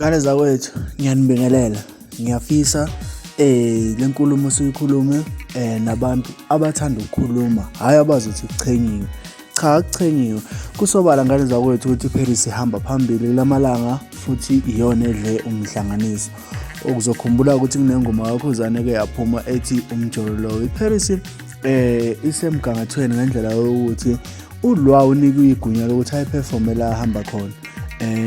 Ngane zakwethu ngiyanibingelela. Ngiyafisa lenkulumo siyikhulume nabantu abathanda ukukhuluma, hayi abazothi kuchenyiwe. Cha, akuchenyiwe. Kusobala ngane zakwethu ukuthi iParis ihamba phambili lamalanga futhi iyona edle umhlanganiso. Okuzokhumbula ukuthi kunengoma kakhuzane-ke yaphuma ethi umjolo. iParis isemgangathweni ngendlela yokuthi ulwa unikwe igunya lokuthi ayiperforme la ahamba khona.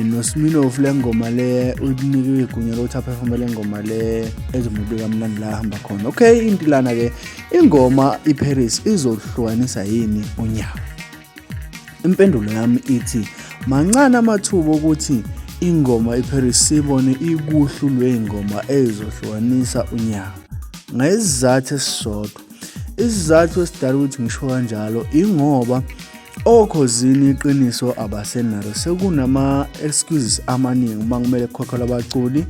Nosiminofu le ngoma le unikwe igunya lokuthi aperforme le ngoma le ezomubika mnandi la ahamba khona. Okay, into lana ke ingoma iParis izohlukanisa yini uNyaka? Impendulo yami ithi mancane amathuba ukuthi ingoma iParis sibone ikuhlu lwengoma ezohlukanisa uNyaka. Ngesizathu esisodwa. Isizathu esidala ukuthi ngisho kanjalo ingoba okhozini iqiniso abasenalo sekunama excuses amaningi uma kumele kukhokhelwe abaculi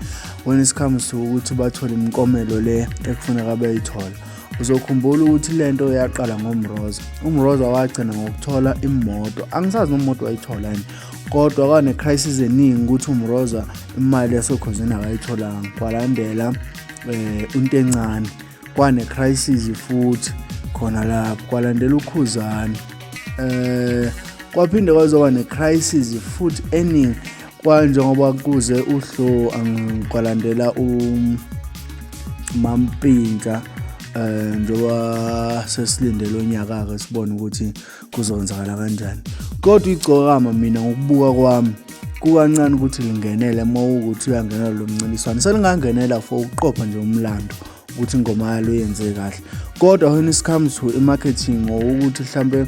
when it comes to ukuthi bathole imikomelo le ekufuneka bayithola. Uzokhumbula ukuthi lento yaqala ngoMroza. uMroza wagcina ngokuthola imoto. Angisazi noma imoto wayithola yini, kodwa kwane crisis eningi ukuthi uMroza imali yasokhozini akayitholanga. Kwalandela into encane, kwane crisis futhi khona lapho. Kwalandela uKhuzani. Kwaphinde kwazoba ne-crisis futhi eningi kwanjengoba kuze uhlo kwalandela uMampintsha njengoba sesilindele uNyaka-ke sibone ukuthi kuzonzakala kanjani. Kodwa iGcokama mina ngokubuka kwami kukancane ukuthi lingenele uma ukuthi uyangenela lo mncintiswano. Selingangenela for ukuqopha nje umlando ukuthi ingoma yalo yenze kahle. Kodwa when it comes to marketing ukuthi mhlambe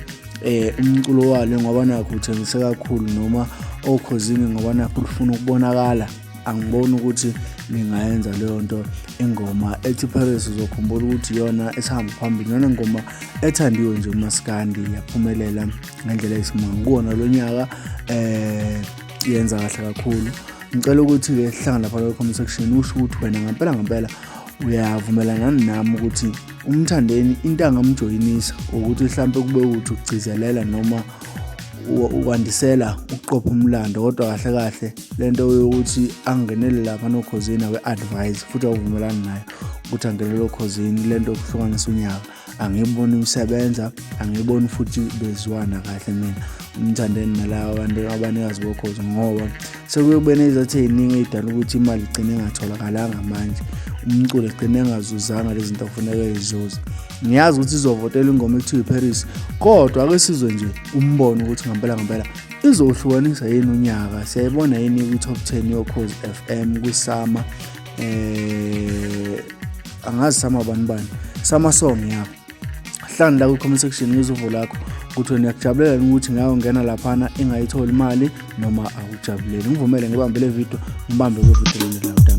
umculo walo ngoba nakho uthengise kakhulu noma okhozini ngoba nakho ufuna ukubonakala, angiboni ukuthi lingayenza leyo nto. Ingoma ethi Paris uzokhumbula ukuthi yona esihamba phambili, yona ingoma ethandiwe nje uMaskandi, yaphumelela ngendlela eyisimanga. Kuwona lo Nyaka yenza kahle kakhulu. Ngicela ukuthi ke sihlangana lapha ku comment section usho ukuthi wena ngempela uyavumelana nami ukuthi umthandeni into angamjoyinisa ukuthi mhlambe kube ukuthi ukugcizelela noma ukwandisela ukuqopha umlando, kodwa kahle lento yokuthi angenele lapha nokhozini we-advise futhi awuvumelani nayo ukuthi angenele okhozini lento yokuhlukanisa uNyaka. Angiboni umsebenza, angiboni futhi bezwana kahle mina umthandeni nalawa abantu abanikazi bokhozi, ngoba sekube nezathi eziningi ezidala ukuthi imali igcine ingatholakalanga manje, umculo egcine engazuzanga lezi zinto kufanele ezizuze. Ngiyazi ukuthi izovotela ingoma ekuthiwa iParis, kodwa ake sizwe nje umbono ukuthi ngempela izohlukanisa yini uNyaka. Siyayibona yini kwi-top 10 yoKhozi FM kwisama angazi sama bani sama song yakho. Hlanda la ku-comment section ngizovo lakho ukuthi wena uyakujabulela ukuthi ngayo ngena laphana engayitholi imali noma awujabuleli. Ngivumele ngibambe le video, ngibambe kwe video le la.